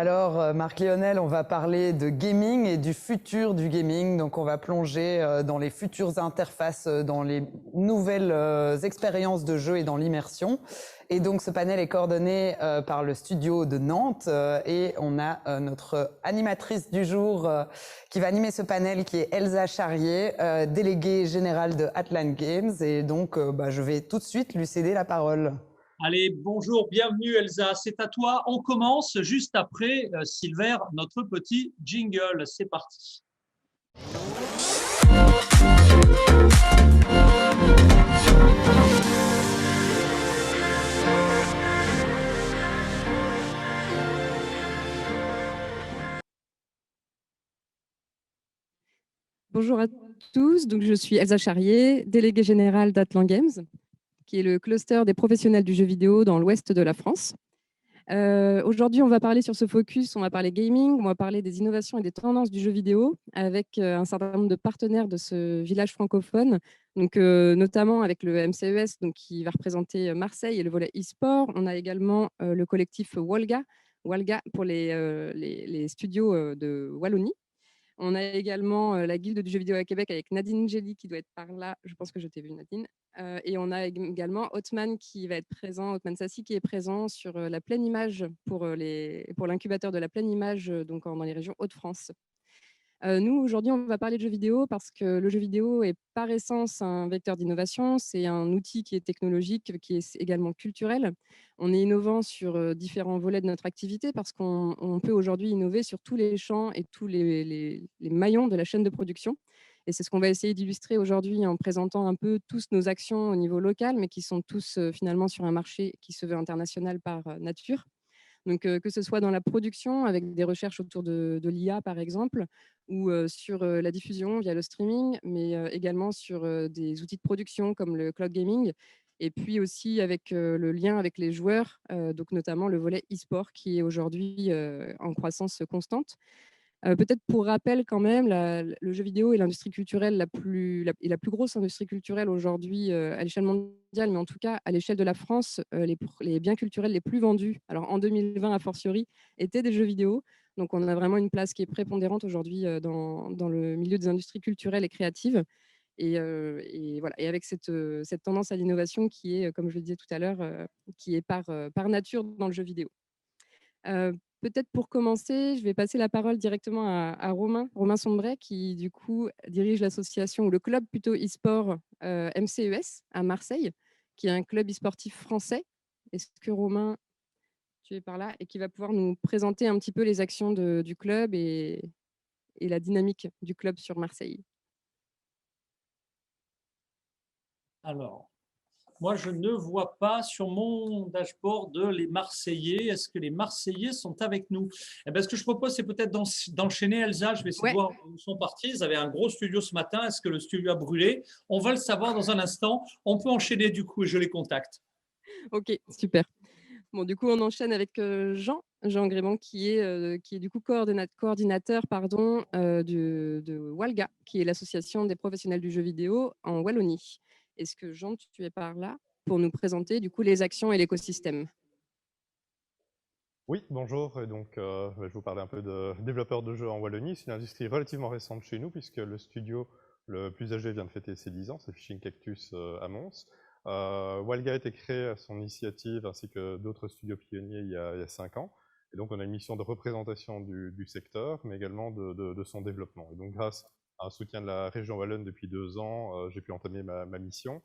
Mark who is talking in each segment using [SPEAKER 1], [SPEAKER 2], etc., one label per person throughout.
[SPEAKER 1] Alors, Marc-Lionel, on va parler de gaming et du futur du gaming. Donc, on va plonger dans les futures interfaces, dans les nouvelles expériences de jeu et dans l'immersion. Et donc, ce panel est coordonné par le studio de Nantes et on a notre animatrice du jour qui va animer ce panel, qui est Elsa Charrier, déléguée générale de Atlan Games. Et donc, je vais tout de suite lui céder la parole.
[SPEAKER 2] Allez, bonjour, bienvenue Elsa, c'est à toi. On commence juste après Silver, notre petit jingle. C'est parti.
[SPEAKER 3] Bonjour à tous, donc je suis Elsa Charrier, déléguée générale d'Atlan Games, qui est le cluster des professionnels du jeu vidéo dans l'ouest de la France. Aujourd'hui, on va parler sur ce focus, on va parler gaming, on va parler des innovations et des tendances du jeu vidéo avec un certain nombre de partenaires de ce village francophone, donc, notamment avec le MCES donc, qui va représenter Marseille et le volet e-sport. On a également le collectif Walga pour les studios de Wallonie. On a également la Guilde du jeu vidéo à Québec avec Nadine Gelly qui doit être par là. Je pense que je t'ai vu, Nadine. Et on a également Hotman qui va être présent, Hotman Sassi qui est présent sur la pleine image pour l'incubateur de la pleine image donc dans les régions Hauts-de-France. Nous, aujourd'hui, on va parler de jeux vidéo parce que le jeu vidéo est par essence un vecteur d'innovation. C'est un outil qui est technologique, qui est également culturel. On est innovant sur différents volets de notre activité parce qu'on peut aujourd'hui innover sur tous les champs et tous les maillons de la chaîne de production. Et c'est ce qu'on va essayer d'illustrer aujourd'hui en présentant un peu tous nos actions au niveau local, mais qui sont tous finalement sur un marché qui se veut international par nature. Donc, que ce soit dans la production avec des recherches autour de l'IA, par exemple, ou sur la diffusion via le streaming, mais également sur des outils de production comme le cloud gaming, et puis aussi avec le lien avec les joueurs, donc notamment le volet e-sport qui est aujourd'hui en croissance constante. Peut-être pour rappel quand même, le jeu vidéo est l'industrie culturelle la plus grosse industrie culturelle aujourd'hui à l'échelle mondiale, mais en tout cas à l'échelle de la France, les biens culturels les plus vendus, alors en 2020 a fortiori, étaient des jeux vidéo. Donc on a vraiment une place qui est prépondérante aujourd'hui dans le milieu des industries culturelles et créatives. Et voilà. Et avec cette tendance à l'innovation qui est, comme je le disais tout à l'heure, qui est par nature dans le jeu vidéo. Peut-être pour commencer, je vais passer la parole directement à Romain Sombray, qui du coup dirige l'association, ou le club plutôt e-sport MCES à Marseille, qui est un club e-sportif français. Est-ce que Romain, tu es par là et qui va pouvoir nous présenter un petit peu les actions du club et la dynamique du club sur Marseille?
[SPEAKER 2] Alors, moi, je ne vois pas sur mon dashboard les Marseillais. Est-ce que les Marseillais sont avec nous? Eh bien, ce que je propose, c'est peut-être d'enchaîner, Elsa. Je vais essayer de
[SPEAKER 3] Ouais,
[SPEAKER 2] voir où ils sont partis. Ils avaient un gros studio ce matin. Est-ce que le studio a brûlé? On va le savoir dans un instant. On peut enchaîner du coup et je les contacte.
[SPEAKER 3] ok, super. Bon, du coup, on enchaîne avec Jean Grément, qui est du coup coordinateur pardon, de Walga, qui est l'association des professionnels du jeu vidéo en Wallonie. Est-ce que Jean, tu es par là pour nous présenter du coup les actions et l'écosystème?
[SPEAKER 4] Oui, bonjour. Je vais vous parler un peu de développeur de jeux en Wallonie. C'est une industrie relativement récente chez nous, puisque le studio le plus âgé vient de fêter ses 10 ans, c'est Fishing Cactus à Mons. Walga a été créé à son initiative, ainsi que d'autres studios pionniers il y a 5 ans. Et donc, on a une mission de représentation du secteur, mais également de son développement. Et donc, grâce à un soutien de la région wallonne depuis 2 ans, j'ai pu entamer ma mission,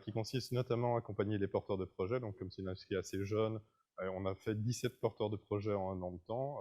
[SPEAKER 4] qui consiste notamment à accompagner les porteurs de projets. Donc, comme c'est une industrie assez jeune, on a fait 17 porteurs de projets en 1 an de temps.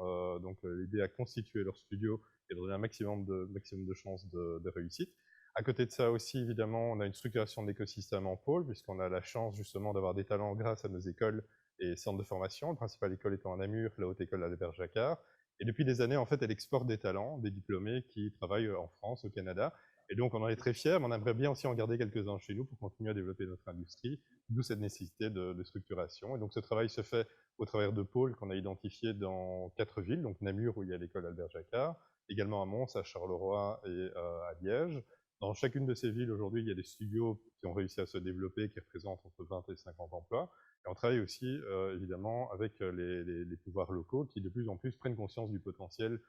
[SPEAKER 4] L'idée à constituer leur studio et de donner un maximum de chances de réussite. À côté de ça aussi, évidemment, on a une structuration de l'écosystème en pôle, puisqu'on a la chance justement d'avoir des talents grâce à nos écoles et centres de formation. La principale école étant à Namur, la haute école à Albert-Jacquard. Et depuis des années, en fait, elle exporte des talents, des diplômés qui travaillent en France, au Canada. Et donc, on en est très fiers, mais on aimerait bien aussi en garder quelques-uns chez nous pour continuer à développer notre industrie, d'où cette nécessité de structuration. Et donc, ce travail se fait au travers de pôles qu'on a identifiés dans 4 villes, donc Namur, où il y a l'école Albert-Jacquard, également à Mons, à Charleroi et à Liège. Dans chacune de ces villes, aujourd'hui, il y a des studios qui ont réussi à se développer, qui représentent entre 20 et 50 emplois. Et on travaille aussi, évidemment, avec les pouvoirs locaux qui, de plus en plus, prennent conscience du potentiel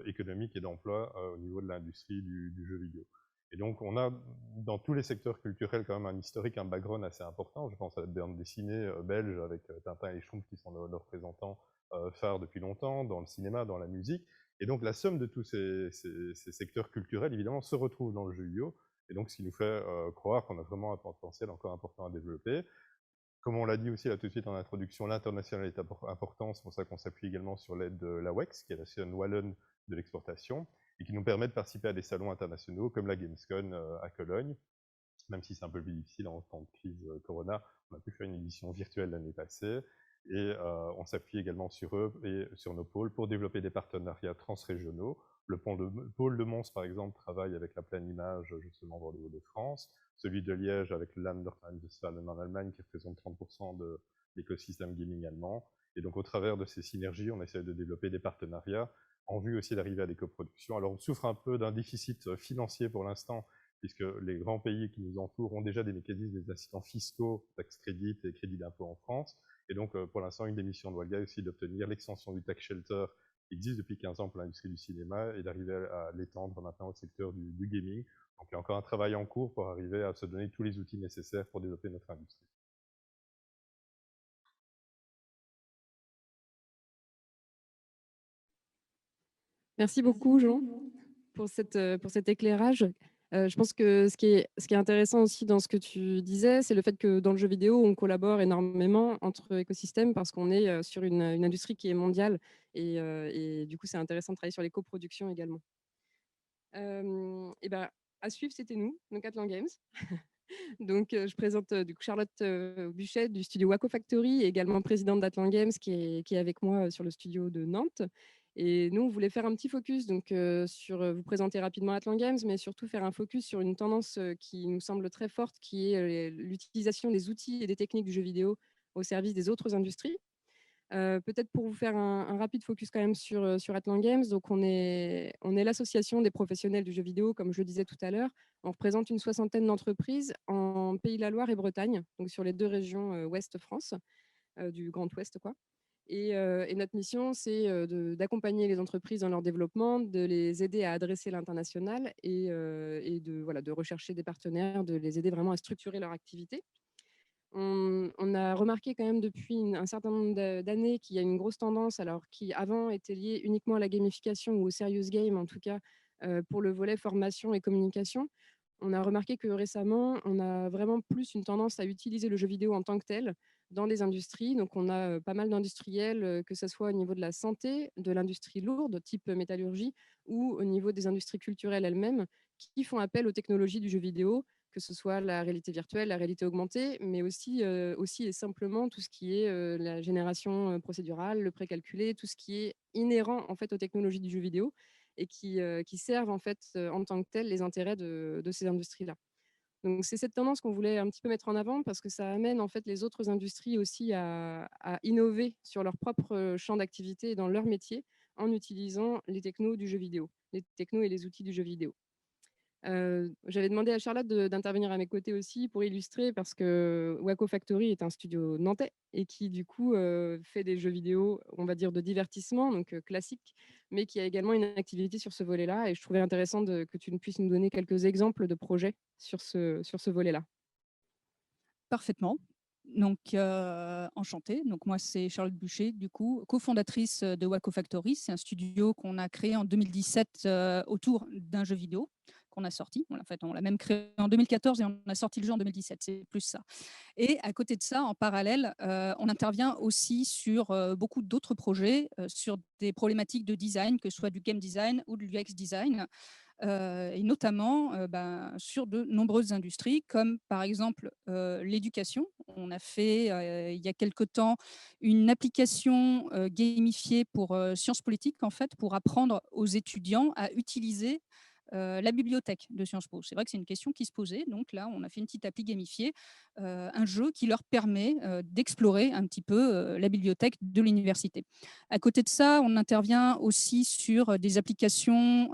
[SPEAKER 4] économique et d'emploi au niveau de l'industrie du jeu vidéo. Et donc, on a dans tous les secteurs culturels quand même un historique, un background assez important. Je pense à la bande dessinée belge avec Tintin et Schtroumpf qui sont nos représentants phares depuis longtemps, dans le cinéma, dans la musique. Et donc, la somme de tous ces secteurs culturels, évidemment, se retrouve dans le jeu vidéo. Et donc, ce qui nous fait croire qu'on a vraiment un potentiel encore important à développer. Comme on l'a dit aussi là tout de suite en introduction, l'international est important, c'est pour ça qu'on s'appuie également sur l'aide de la WEX, qui est la chaîne wallonne de l'exportation, et qui nous permet de participer à des salons internationaux comme la Gamescom à Cologne, même si c'est un peu plus difficile en temps de crise Corona. On a pu faire une édition virtuelle l'année passée, et on s'appuie également sur eux et sur nos pôles pour développer des partenariats transrégionaux. Le pôle de Mons, par exemple, travaille avec la Pleine Image, justement, dans le Hauts-de-France. Celui de Liège avec le Landesfallen en Allemagne, qui représente 30% de l'écosystème gaming allemand. Et donc, au travers de ces synergies, on essaie de développer des partenariats en vue aussi d'arriver à des coproductions. Alors, on souffre un peu d'un déficit financier pour l'instant, puisque les grands pays qui nous entourent ont déjà des mécanismes, des incitants fiscaux, tax crédit et crédit d'impôt en France. Et donc, pour l'instant, une des missions de Walga est aussi d'obtenir l'extension du tax shelter qui existe depuis 15 ans pour l'industrie du cinéma et d'arriver à l'étendre maintenant au secteur du gaming. Donc, il y a encore un travail en cours pour arriver à se donner tous les outils nécessaires pour développer notre industrie.
[SPEAKER 3] Merci beaucoup, Jean, pour cet éclairage. Je pense que ce qui est intéressant aussi dans ce que tu disais, c'est le fait que dans le jeu vidéo, on collabore énormément entre écosystèmes parce qu'on est sur une industrie qui est mondiale. Et du coup, c'est intéressant de travailler sur les coproductions également. Et ben, à suivre, c'était nous, donc Atlan Games. Donc, je présente du coup Charlotte Buchet du studio Waco Factory, et également présidente d'Atlan Games qui est avec moi sur le studio de Nantes. Et nous, on voulait faire un petit focus donc, sur vous présenter rapidement Atlan Games, mais surtout faire un focus sur une tendance qui nous semble très forte, qui est l'utilisation des outils et des techniques du jeu vidéo au service des autres industries. Peut-être pour vous faire un rapide focus quand même sur Atlan Games, donc on est l'association des professionnels du jeu vidéo, comme je le disais tout à l'heure. On représente une 60aine d'entreprises en Pays de la Loire et Bretagne, donc sur les 2 régions Ouest France, du Grand Ouest, quoi. Et notre mission, c'est d'accompagner les entreprises dans leur développement, de les aider à adresser l'international et de rechercher des partenaires, de les aider vraiment à structurer leur activité. On a remarqué quand même depuis un certain nombre d'années qu'il y a une grosse tendance, alors qui avant était liée uniquement à la gamification ou au serious game, en tout cas pour le volet formation et communication. On a remarqué que récemment, on a vraiment plus une tendance à utiliser le jeu vidéo en tant que tel dans les industries. Donc, on a pas mal d'industriels, que ce soit au niveau de la santé, de l'industrie lourde, type métallurgie, ou au niveau des industries culturelles elles-mêmes, qui font appel aux technologies du jeu vidéo, que ce soit la réalité virtuelle, la réalité augmentée, mais aussi et simplement tout ce qui est la génération procédurale, le précalculé, tout ce qui est inhérent en fait aux technologies du jeu vidéo et qui servent en fait en tant que tel les intérêts de ces industries-là. Donc c'est cette tendance qu'on voulait un petit peu mettre en avant parce que ça amène en fait les autres industries aussi à innover sur leur propre champ d'activité et dans leur métier en utilisant les technos du jeu vidéo, les technos et les outils du jeu vidéo. J'avais demandé à Charlotte d'intervenir à mes côtés aussi pour illustrer, parce que Waco Factory est un studio nantais et qui du coup fait des jeux vidéo, on va dire de divertissement, donc classique, mais qui a également une activité sur ce volet-là. Et je trouvais intéressant que tu puisses nous donner quelques exemples de projets sur ce volet-là.
[SPEAKER 5] Parfaitement. Donc, enchantée. Donc, moi, c'est Charlotte Buchet, du coup, cofondatrice de Waco Factory. C'est un studio qu'on a créé en 2017 autour d'un jeu vidéo qu'on a sorti. En fait, on l'a même créé en 2014 et on a sorti le jeu en 2017. C'est plus ça. Et à côté de ça, en parallèle, on intervient aussi sur beaucoup d'autres projets, sur des problématiques de design, que ce soit du game design ou de l'UX design. Et notamment sur de nombreuses industries, comme par exemple l'éducation. On a fait il y a quelque temps une application gamifiée pour sciences politiques, en fait, pour apprendre aux étudiants à utiliser la bibliothèque de Sciences Po. C'est vrai que c'est une question qui se posait. Donc là, on a fait une petite appli gamifiée, un jeu qui leur permet d'explorer un petit peu la bibliothèque de l'université. À côté de ça, on intervient aussi sur des applications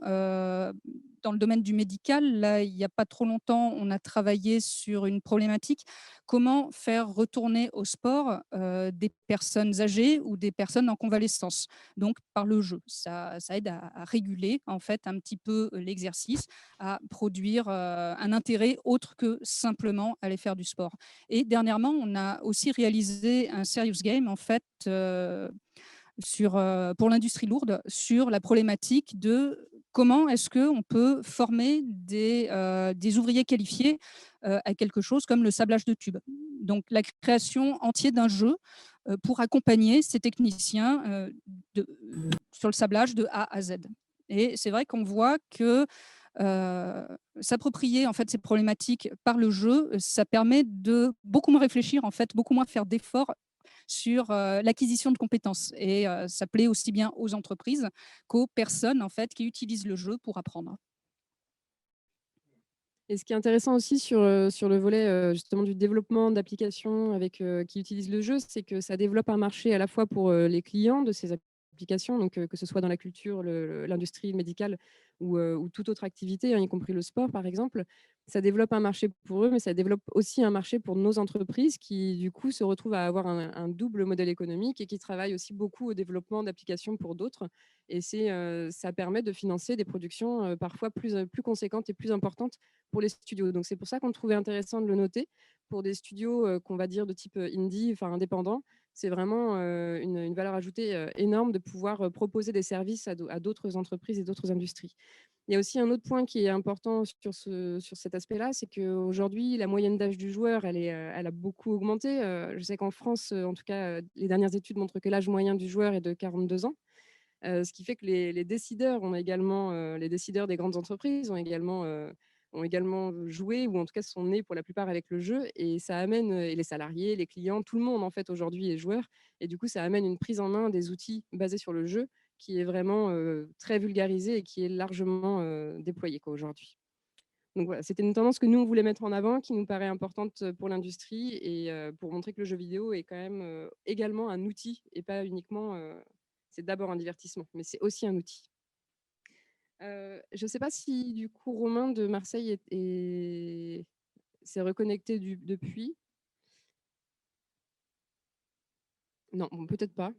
[SPEAKER 5] dans le domaine du médical. Là, il n'y a pas trop longtemps, on a travaillé sur une problématique. Comment faire retourner au sport des personnes âgées ou des personnes en convalescence? Donc, par le jeu. Ça aide à réguler en fait un petit peu l'exercice, à produire un intérêt autre que simplement aller faire du sport. Et dernièrement, on a aussi réalisé un serious game en fait pour l'industrie lourde sur la problématique de comment est-ce qu'on peut former des ouvriers qualifiés à quelque chose comme le sablage de tubes. Donc la création entière d'un jeu pour accompagner ces techniciens sur le sablage de A à Z. Et c'est vrai qu'on voit que s'approprier en fait ces problématiques par le jeu, ça permet de beaucoup moins réfléchir, en fait, beaucoup moins faire d'efforts sur l'acquisition de compétences. Et ça plaît aussi bien aux entreprises qu'aux personnes en fait, qui utilisent le jeu pour apprendre.
[SPEAKER 3] Et ce qui est intéressant aussi sur le volet justement du développement d'applications qui utilisent le jeu, c'est que ça développe un marché à la fois pour les clients de ces applications, donc que ce soit dans la culture, l'industrie médicale ou toute autre activité, hein, y compris le sport par exemple. Ça développe un marché pour eux, mais ça développe aussi un marché pour nos entreprises qui du coup se retrouvent à avoir un double modèle économique et qui travaillent aussi beaucoup au développement d'applications pour d'autres. Et ça permet de financer des productions parfois plus conséquentes et plus importantes pour les studios. Donc, c'est pour ça qu'on trouvait intéressant de le noter. Pour des studios qu'on va dire de type indie, enfin indépendant, c'est vraiment une valeur ajoutée énorme de pouvoir proposer des services à d'autres entreprises et d'autres industries. Il y a aussi un autre point qui est important sur cet aspect-là, c'est qu'aujourd'hui, la moyenne d'âge du joueur, elle a beaucoup augmenté. Je sais qu'en France, en tout cas, les dernières études montrent que l'âge moyen du joueur est de 42 ans. Ce qui fait que les décideurs les décideurs des grandes entreprises ont également joué, ou en tout cas sont nés pour la plupart avec le jeu, et ça amène, et les salariés, les clients, tout le monde en fait aujourd'hui est joueur, et du coup ça amène une prise en main des outils basés sur le jeu qui est vraiment très vulgarisée et qui est largement déployée aujourd'hui. Donc voilà, c'était une tendance que nous on voulait mettre en avant, qui nous paraît importante pour l'industrie et pour montrer que le jeu vidéo est quand même également un outil et pas uniquement c'est d'abord un divertissement, mais c'est aussi un outil. Je ne sais pas si du coup Romain de Marseille s'est reconnecté depuis. Non, bon, peut-être pas.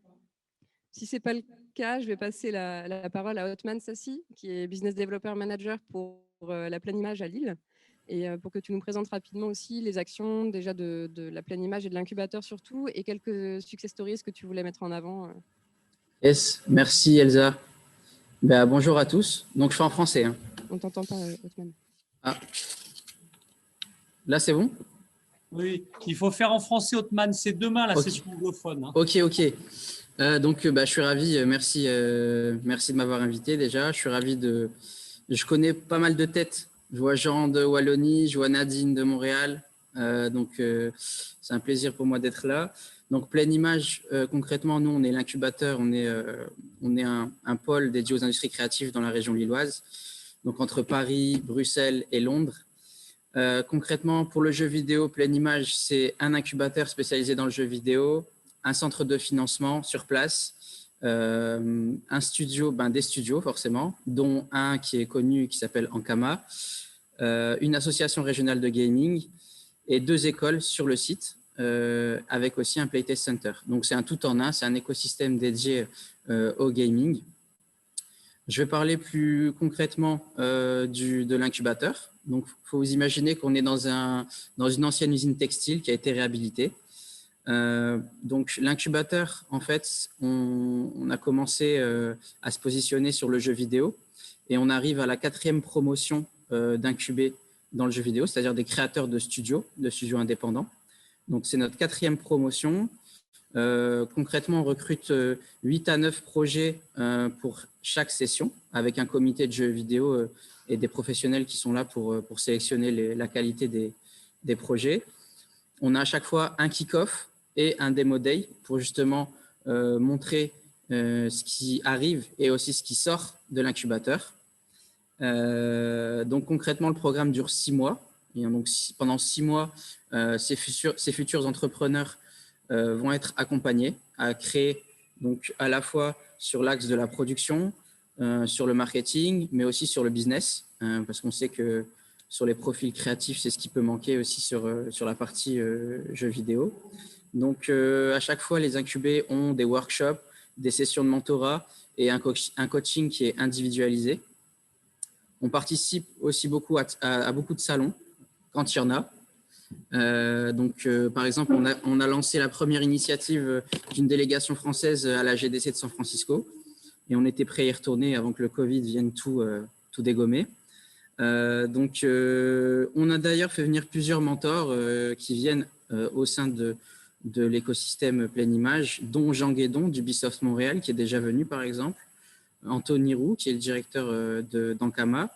[SPEAKER 3] Si ce n'est pas le cas, je vais passer la parole à Othman Sassi, qui est Business Developer Manager pour la Pleine Image à Lille. Et pour que tu nous présentes rapidement aussi les actions déjà de la Pleine Image et de l'incubateur surtout, et quelques success stories que tu voulais mettre en avant.
[SPEAKER 6] Yes, merci Elsa. Ben, bonjour à tous. Donc je fais en français. Hein.
[SPEAKER 3] On ne t'entend pas, Othman.
[SPEAKER 6] Ah. Là, c'est bon?
[SPEAKER 2] Oui, il faut faire en français, Othman. C'est demain la
[SPEAKER 6] Okay.
[SPEAKER 2] session anglophone. Hein.
[SPEAKER 6] Ok. Donc, je suis ravi. Merci de m'avoir invité déjà. Je connais pas mal de têtes. Je vois Jean de Wallonie, je vois Nadine de Montréal. C'est un plaisir pour moi d'être là. Donc, Pleine Image, concrètement, nous, on est l'incubateur. On est un pôle dédié aux industries créatives dans la région lilloise. Donc, entre Paris, Bruxelles et Londres. Concrètement, pour le jeu vidéo, Pleine Image, c'est un incubateur spécialisé dans le jeu vidéo, un centre de financement sur place, un studio, des studios forcément, dont un qui est connu qui s'appelle Ankama, une association régionale de gaming et 2 écoles sur le site, avec aussi un Playtest Center. Donc c'est un tout en un, c'est un écosystème dédié au gaming. Je vais parler plus concrètement de l'incubateur. Donc, il faut vous imaginer qu'on est dans une ancienne usine textile qui a été réhabilitée. Donc, l'incubateur, en fait, on a commencé à se positionner sur le jeu vidéo et on arrive à la 4e promotion d'incuber dans le jeu vidéo, c'est-à-dire des créateurs de studios indépendants. Donc, c'est notre 4e promotion. Concrètement, on recrute 8 à 9 projets pour chaque session avec un comité de jeux vidéo et des professionnels qui sont là pour sélectionner la qualité des projets. On a à chaque fois un kick-off et un démo day pour justement montrer ce qui arrive et aussi ce qui sort de l'incubateur. Donc concrètement, le programme dure 6 mois. Et donc, pendant 6 mois, ces futurs entrepreneurs vont être accompagnés à créer donc à la fois sur l'axe de la production, sur le marketing, mais aussi sur le business, parce qu'on sait que sur les profils créatifs, c'est ce qui peut manquer aussi sur la partie jeux vidéo. Donc, à chaque fois, les incubés ont des workshops, des sessions de mentorat et un coaching qui est individualisé. On participe aussi beaucoup à beaucoup de salons, quand il y en a. Par exemple, on a lancé la première initiative d'une délégation française à la GDC de San Francisco et on était prêt à y retourner avant que le Covid vienne tout dégommer. On a d'ailleurs fait venir plusieurs mentors qui viennent au sein de l'écosystème Pleine Image, dont Jean Guédon d'Ubisoft Montréal, qui est déjà venu par exemple, Anthony Roux, qui est le directeur d'Ankama,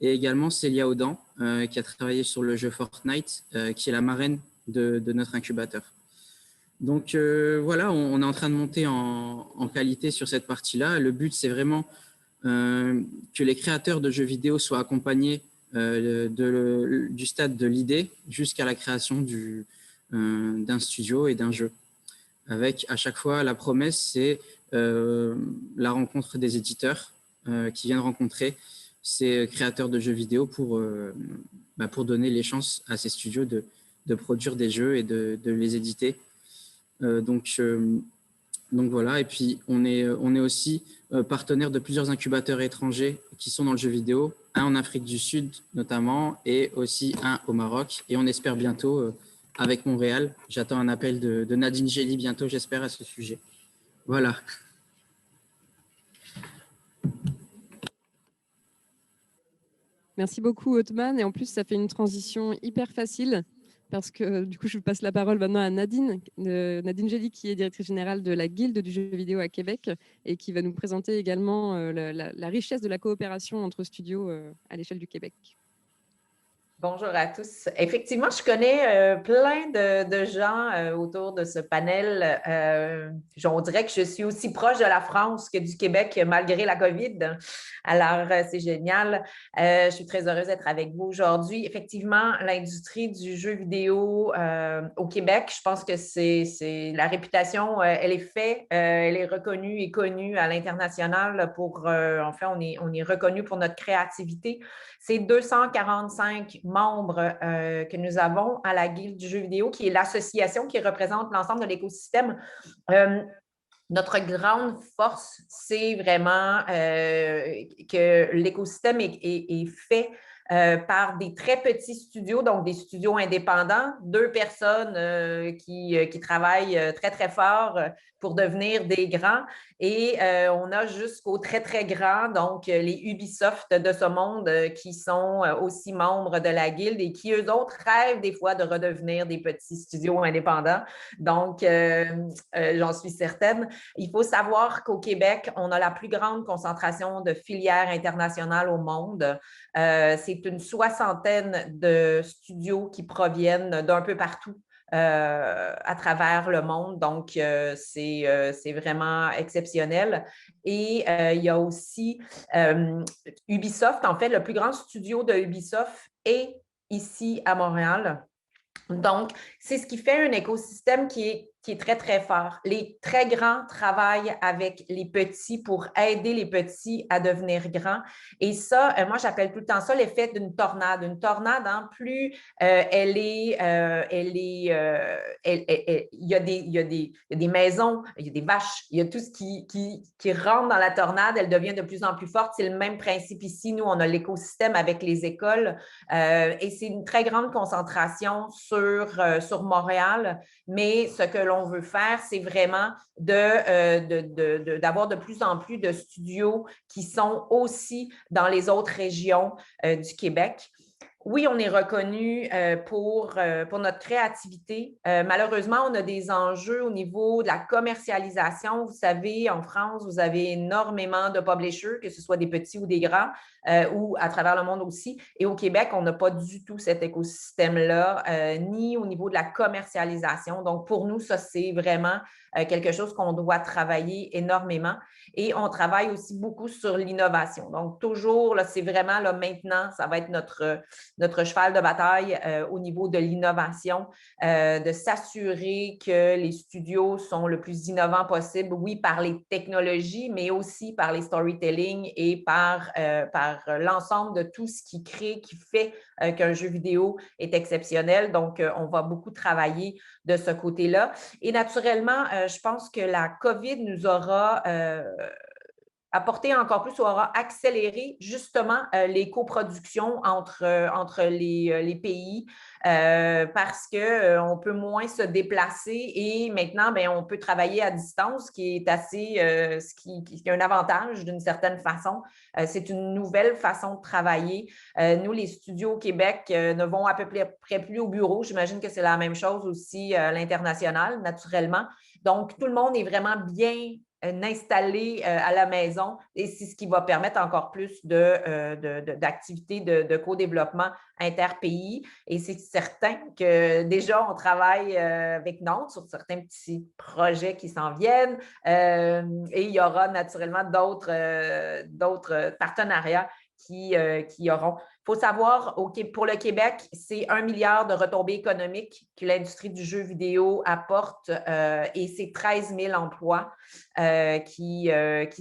[SPEAKER 6] et également Célia Audan, qui a travaillé sur le jeu Fortnite, qui est la marraine de notre incubateur. Donc voilà, on est en train de monter en qualité sur cette partie-là. Le but, c'est vraiment que les créateurs de jeux vidéo soient accompagnés du stade de l'idée jusqu'à la création d'un studio et d'un jeu. Avec à chaque fois la promesse, c'est la rencontre des éditeurs qui viennent rencontrer ces créateurs de jeux vidéo pour donner les chances à ces studios de produire des jeux et de les éditer. Donc voilà, et puis on est aussi partenaire de plusieurs incubateurs étrangers qui sont dans le jeu vidéo, un en Afrique du Sud notamment, et aussi un au Maroc. Et on espère bientôt avec Montréal. J'attends un appel de Nadine Gély bientôt, j'espère, à ce sujet. Voilà.
[SPEAKER 3] Merci beaucoup, Othman. Et en plus, ça fait une transition hyper facile parce que du coup, je passe la parole maintenant à Nadine Gély, qui est directrice générale de la Guilde du jeu vidéo à Québec et qui va nous présenter également la richesse de la coopération entre studios à l'échelle du Québec.
[SPEAKER 7] Bonjour à tous. Effectivement, je connais plein de gens autour de ce panel. On dirait que je suis aussi proche de la France que du Québec malgré la COVID. Alors, c'est génial. Je suis très heureuse d'être avec vous aujourd'hui. Effectivement, l'industrie du jeu vidéo au Québec, je pense que c'est la réputation, elle est faite, elle est reconnue et connue à l'international pour, enfin, on est reconnu pour notre créativité. C'est 245 membres que nous avons à la Guilde du jeu vidéo, qui est l'association qui représente l'ensemble de l'écosystème. Notre grande force, c'est vraiment que l'écosystème est fait par des très petits studios, donc des studios indépendants, 2 personnes qui travaillent très, très fort pour devenir des grands. Et on a jusqu'aux très, très grands, donc les Ubisoft de ce monde qui sont aussi membres de la Guilde et qui, eux autres, rêvent des fois de redevenir des petits studios indépendants. Donc, j'en suis certaine. Il faut savoir qu'au Québec, on a la plus grande concentration de filières internationales au monde. C'est une 60aine de studios qui proviennent d'un peu partout à travers le monde. Donc, c'est vraiment exceptionnel. Et il y a aussi Ubisoft. En fait, le plus grand studio de Ubisoft est ici à Montréal. Donc, c'est ce qui fait un écosystème qui est très, très fort. Les très grands travaillent avec les petits pour aider les petits à devenir grands. Et ça, moi, j'appelle tout le temps ça l'effet d'une tornade. Une tornade, plus il y a des maisons, il y a des vaches, il y a tout ce qui rentre dans la tornade, elle devient de plus en plus forte. C'est le même principe ici. Nous, on a l'écosystème avec les écoles et c'est une très grande concentration sur Montréal. Mais ce que l'on veut faire, c'est vraiment d'avoir de plus en plus de studios qui sont aussi dans les autres régions du Québec. Oui, on est reconnu pour notre créativité. Malheureusement, on a des enjeux au niveau de la commercialisation. Vous savez, en France, vous avez énormément de publishers, que ce soit des petits ou des grands, ou à travers le monde aussi. Et au Québec, on n'a pas du tout cet écosystème-là, ni au niveau de la commercialisation. Donc, pour nous, ça, c'est vraiment quelque chose qu'on doit travailler énormément. Et on travaille aussi beaucoup sur l'innovation. Donc, toujours, là, c'est vraiment là, maintenant, ça va être notre cheval de bataille au niveau de l'innovation, de s'assurer que les studios sont le plus innovants possible, oui, par les technologies, mais aussi par les storytelling et par l'ensemble de tout ce qui crée, qui fait qu'un jeu vidéo est exceptionnel. Donc, on va beaucoup travailler de ce côté-là. Et naturellement, je pense que la COVID nous aura apporter encore plus ou aura accéléré justement les coproductions entre les pays parce qu'on peut moins se déplacer et maintenant, bien, on peut travailler à distance, ce qui est assez, ce qui est un avantage d'une certaine façon. C'est une nouvelle façon de travailler. Nous, les studios au Québec ne vont à peu près plus au bureau. J'imagine que c'est la même chose aussi à l'international, naturellement. Donc, tout le monde est vraiment bien installé à la maison et c'est ce qui va permettre encore plus d'activités de co-développement interpays. Et c'est certain que déjà, on travaille avec Nantes sur certains petits projets qui s'en viennent et il y aura naturellement d'autres partenariats qui auront. Il faut savoir, pour le Québec, c'est 1 milliard de retombées économiques que l'industrie du jeu vidéo apporte et c'est 13 000 emplois qui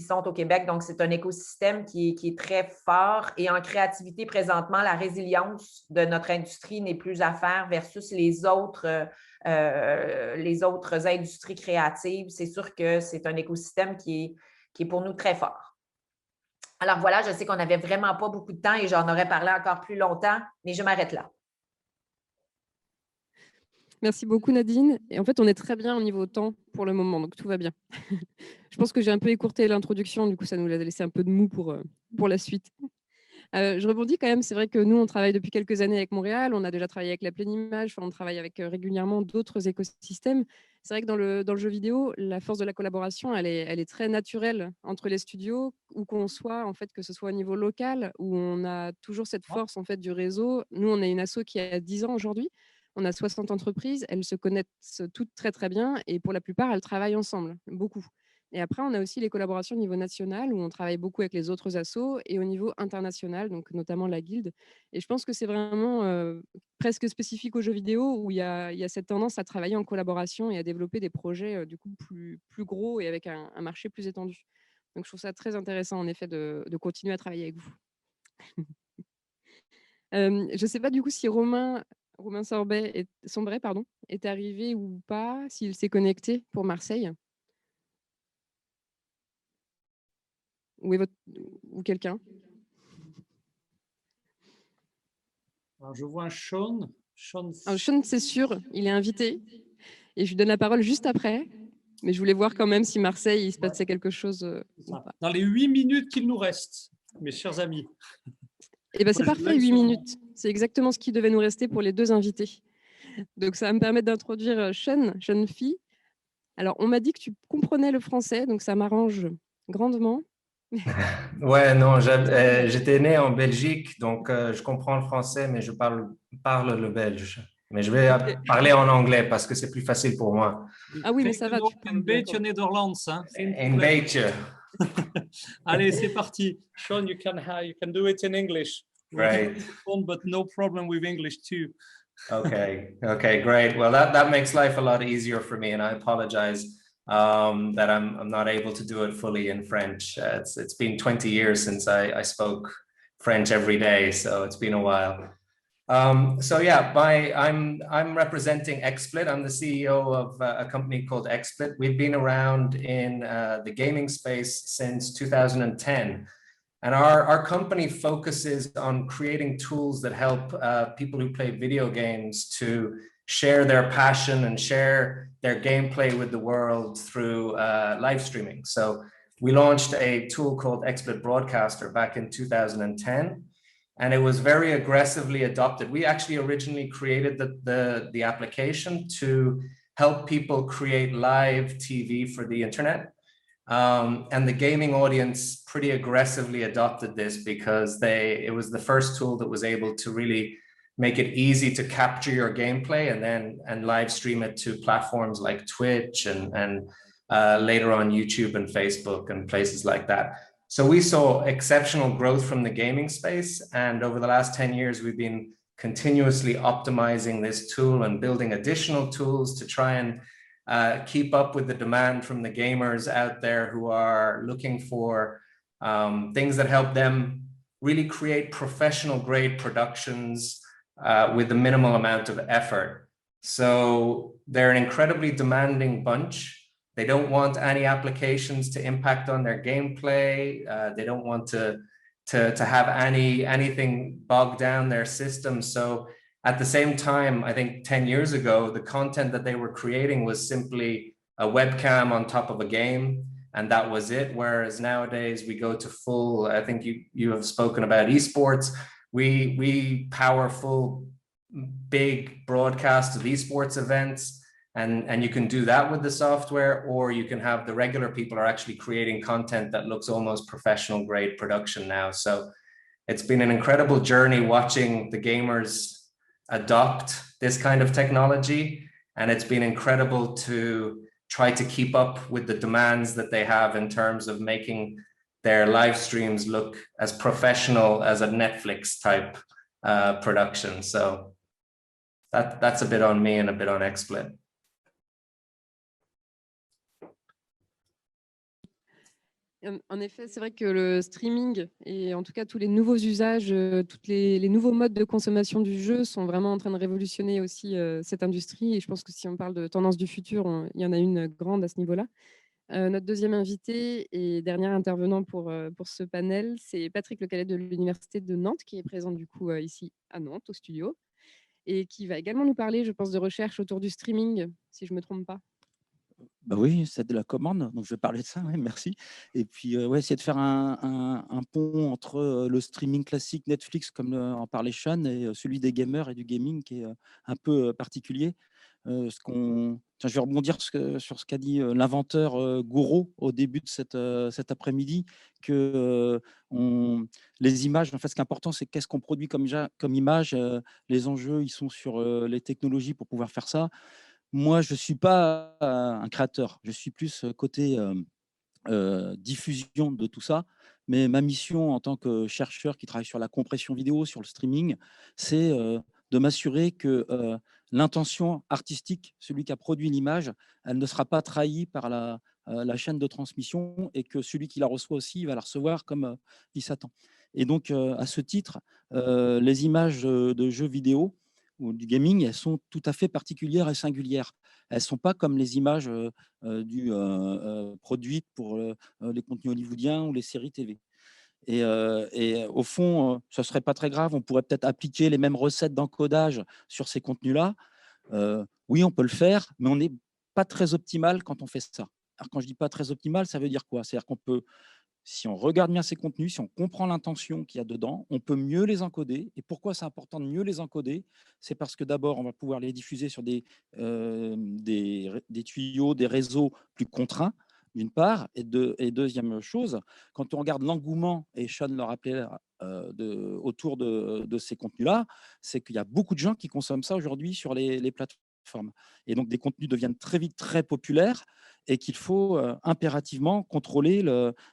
[SPEAKER 7] sont au Québec. Donc, c'est un écosystème qui est très fort et en créativité, présentement, la résilience de notre industrie n'est plus à faire versus les autres industries créatives. C'est sûr que c'est un écosystème qui est pour nous très fort. Alors voilà, je sais qu'on n'avait vraiment pas beaucoup de temps et j'en aurais parlé encore plus longtemps, mais je m'arrête là.
[SPEAKER 3] Merci beaucoup Nadine. Et en fait, on est très bien au niveau temps pour le moment, donc tout va bien. Je pense que j'ai un peu écourté l'introduction, du coup ça nous a laissé un peu de mou pour la suite. Je rebondis quand même, c'est vrai que nous, on travaille depuis quelques années avec Montréal, on a déjà travaillé avec la Pleine Image, on travaille avec régulièrement d'autres écosystèmes. C'est vrai que dans le jeu vidéo, la force de la collaboration, elle est très naturelle entre les studios, où qu'on soit, en fait, que ce soit au niveau local, où on a toujours cette force en fait, du réseau. Nous, on est une asso qui a 10 ans aujourd'hui, on a 60 entreprises, elles se connaissent toutes très très bien, et pour la plupart, elles travaillent ensemble, beaucoup. Et après, on a aussi les collaborations au niveau national où on travaille beaucoup avec les autres assos et au niveau international, donc notamment la guilde. Et je pense que c'est vraiment presque spécifique aux jeux vidéo où il y a cette tendance à travailler en collaboration et à développer des projets du coup plus gros et avec un marché plus étendu. Donc je trouve ça très intéressant en effet de continuer à travailler avec vous. Je ne sais pas du coup si Romain Sombray est arrivé ou pas, s'il s'est connecté pour Marseille. Ou quelqu'un.
[SPEAKER 2] Alors, je vois un Sean.
[SPEAKER 3] Sean, c'est sûr, il est invité. Et je lui donne la parole juste après. Mais je voulais voir quand même si Marseille, il se passait quelque chose.
[SPEAKER 2] Dans les 8 minutes qu'il nous reste, mes chers amis.
[SPEAKER 3] Eh ben, c'est parfait, 8 minutes. C'est exactement ce qui devait nous rester pour les deux invités. Donc, ça va me permettre d'introduire Sean Phi. Alors, on m'a dit que tu comprenais le français, donc ça m'arrange grandement.
[SPEAKER 8] Ouais, non, j'étais né en Belgique, donc je comprends le français, mais je parle le belge. Mais je vais parler en anglais parce que c'est plus facile pour moi.
[SPEAKER 3] Ah oui, mais ça va.
[SPEAKER 2] Een beetje Nederlands, hein.
[SPEAKER 8] Een beetje.
[SPEAKER 2] Allez, c'est parti. Sean, you can do it in English.
[SPEAKER 8] Right.
[SPEAKER 2] But no problem with English too.
[SPEAKER 8] Okay, great. Well, that makes life a lot easier for me, and I apologize that I'm not able to do it fully in French. It's been 20 years since I spoke French every day, so it's been a while. So yeah, I'm representing XSplit. I'm the CEO of a company called XSplit. We've been around in the gaming space since 2010. And our company focuses on creating tools that help people who play video games to share their passion and share their gameplay with the world through live streaming. So we launched a tool called XSplit Broadcaster back in 2010, and it was very aggressively adopted. We actually originally created the application to help people create live TV for the internet. And the gaming audience pretty aggressively adopted this because it was the first tool that was able to really make it easy to capture your gameplay and live stream it to platforms like Twitch and later on YouTube and Facebook and places like that. So we saw exceptional growth from the gaming space. And over the last 10 years, we've been continuously optimizing this tool and building additional tools to try and keep up with the demand from the gamers out there who are looking for things that help them really create professional grade productions with the minimal amount of effort. So they're an incredibly demanding bunch. They don't want any applications to impact on their gameplay. They don't want to have anything bog down their system. So at the same time, I think 10 years ago, the content that they were creating was simply a webcam on top of a game, and that was it. Whereas nowadays we go to full, I think you have spoken about esports. We power full big broadcasts of esports events, and you can do that with the software, or you can have the regular people are actually creating content that looks almost professional grade production now. So it's been an incredible journey watching the gamers adopt this kind of technology, and it's been incredible to try to keep up with the demands that they have in terms of making their live streams look as professional as a Netflix type production. So that's a bit on me and a bit on XSplit.
[SPEAKER 3] En effet, c'est vrai que le streaming et en tout cas tous les nouveaux usages, tous les nouveaux modes de consommation du jeu sont vraiment en train de révolutionner aussi cette industrie. Et je pense que si on parle de tendance du futur, il y en a une grande à ce niveau-là. Notre deuxième invité et dernier intervenant pour ce panel, c'est Patrick Lecalet de l'Université de Nantes, qui est présent du coup ici à Nantes, au studio, et qui va également nous parler, je pense, de recherche autour du streaming, si je ne me trompe pas.
[SPEAKER 9] Bah oui, c'est de la commande, donc je vais parler de ça, ouais, merci. Et puis, ouais, essayer de faire un pont entre le streaming classique Netflix, comme en parlait Sean, et celui des gamers et du gaming, qui est un peu particulier. Tiens, je vais rebondir sur ce qu'a dit l'inventeur Gouraud au début de cet après-midi, que les images, en fait, ce qui est important, c'est qu'est-ce qu'on produit comme image. Les enjeux, ils sont sur les technologies pour pouvoir faire ça. Moi, je ne suis pas un créateur, je suis plus côté diffusion de tout ça. Mais ma mission en tant que chercheur qui travaille sur la compression vidéo, sur le streaming, c'est de m'assurer que l'intention artistique, celui qui a produit l'image, elle ne sera pas trahie par la chaîne de transmission, et que celui qui la reçoit aussi va la recevoir comme il s'attend. Et donc, à ce titre, les images de jeux vidéo ou du gaming, elles sont tout à fait particulières et singulières. Elles ne sont pas comme les images produites pour les contenus hollywoodiens ou les séries TV. Et au fond, ce ne serait pas très grave. On pourrait peut-être appliquer les mêmes recettes d'encodage sur ces contenus-là. Oui, on peut le faire, mais on n'est pas très optimal quand on fait ça. Alors, quand je dis pas très optimal, ça veut dire quoi? C'est-à-dire qu'on peut, si on regarde bien ces contenus, si on comprend l'intention qu'il y a dedans, on peut mieux les encoder. Et pourquoi c'est important de mieux les encoder? C'est parce que d'abord, on va pouvoir les diffuser sur des tuyaux, des réseaux plus contraints, d'une part. Et deuxième chose, quand on regarde l'engouement, et Sean le rappelait autour de ces contenus-là, c'est qu'il y a beaucoup de gens qui consomment ça aujourd'hui sur les plateformes. Et donc, des contenus deviennent très vite très populaires, et qu'il faut impérativement contrôler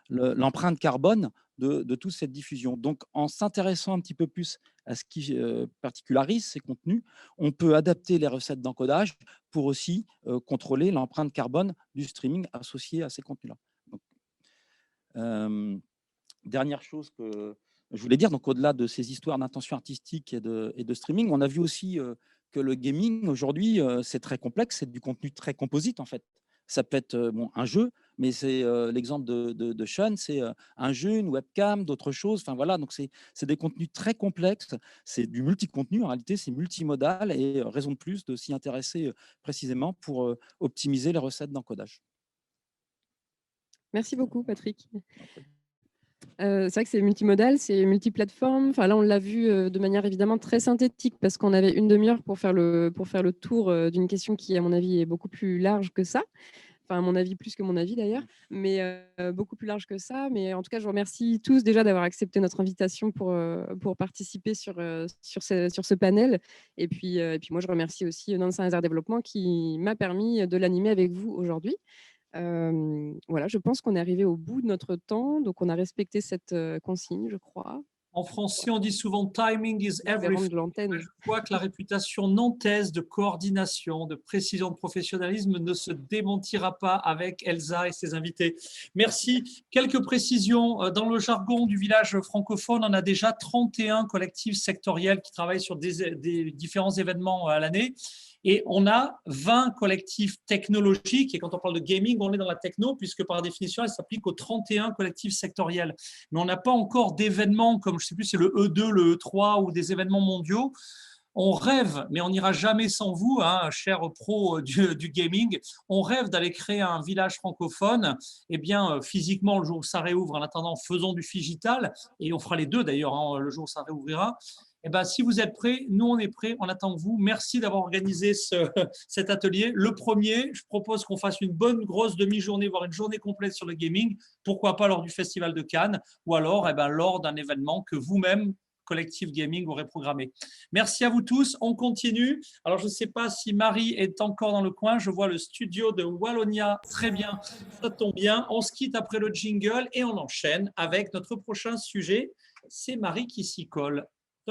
[SPEAKER 9] l'empreinte carbone de toute cette diffusion. Donc, en s'intéressant un petit peu plus à ce qui particularise ces contenus, on peut adapter les recettes d'encodage pour aussi contrôler l'empreinte carbone du streaming associé à ces contenus-là. Dernière chose que je voulais dire, donc au-delà de ces histoires d'intention artistique et de streaming, on a vu aussi que le gaming aujourd'hui, c'est très complexe, c'est du contenu très composite en fait. Ça peut être un jeu, mais c'est l'exemple de Sean, c'est un jeu, une webcam, d'autres choses. Enfin voilà, donc c'est des contenus très complexes. C'est du multi-contenu en réalité, c'est multimodal, et raison de plus de s'y intéresser précisément pour optimiser les recettes d'encodage.
[SPEAKER 3] Merci beaucoup, Patrick. C'est vrai que c'est multimodal, c'est multiplateforme. Enfin, là, on l'a vu de manière évidemment très synthétique, parce qu'on avait une demi-heure pour faire le tour d'une question qui, à mon avis, est beaucoup plus large que ça. Enfin, à mon avis, plus que mon avis d'ailleurs, mais beaucoup plus large que ça. Mais en tout cas, je vous remercie tous déjà d'avoir accepté notre invitation pour participer sur ce panel. Et puis moi, je remercie aussi Nantes Saint-Nazaire Développement qui m'a permis de l'animer avec vous aujourd'hui. Voilà, je pense qu'on est arrivé au bout de notre temps, donc on a respecté cette consigne, je crois.
[SPEAKER 2] En français, on dit souvent timing is
[SPEAKER 3] Véran
[SPEAKER 2] everything.
[SPEAKER 3] de l'antenne.
[SPEAKER 2] Je crois que la réputation nantaise de coordination, de précision, de professionnalisme ne se démentira pas avec Elsa et ses invités. Merci. Quelques précisions. Dans le jargon du village francophone, on a déjà 31 collectifs sectoriels qui travaillent sur des différents événements à l'année. Et on a 20 collectifs technologiques. Et quand on parle de gaming, on est dans la techno, puisque par définition, elle s'applique aux 31 collectifs sectoriels. Mais on n'a pas encore d'événements comme, je ne sais plus, c'est le E2, le E3 ou des événements mondiaux. On rêve, mais on n'ira jamais sans vous, hein, chers pros du gaming, on rêve d'aller créer un village francophone. Eh bien, physiquement, le jour où ça réouvre, en attendant, faisons du digital, et on fera les deux d'ailleurs, hein, le jour où ça réouvrira. Eh bien, si vous êtes prêts, nous, on est prêts, on attend vous. Merci d'avoir organisé cet atelier. Le premier, je propose qu'on fasse une bonne grosse demi-journée, voire une journée complète sur le gaming. Pourquoi pas lors du Festival de Cannes, ou alors lors d'un événement que vous-même, Collectif Gaming, aurez programmé. Merci à vous tous. On continue. Alors, je ne sais pas si Marie est encore dans le coin. Je vois le studio de Wallonia. Très bien, ça tombe bien. On se quitte après le jingle et on enchaîne avec notre prochain sujet. C'est Marie qui s'y colle.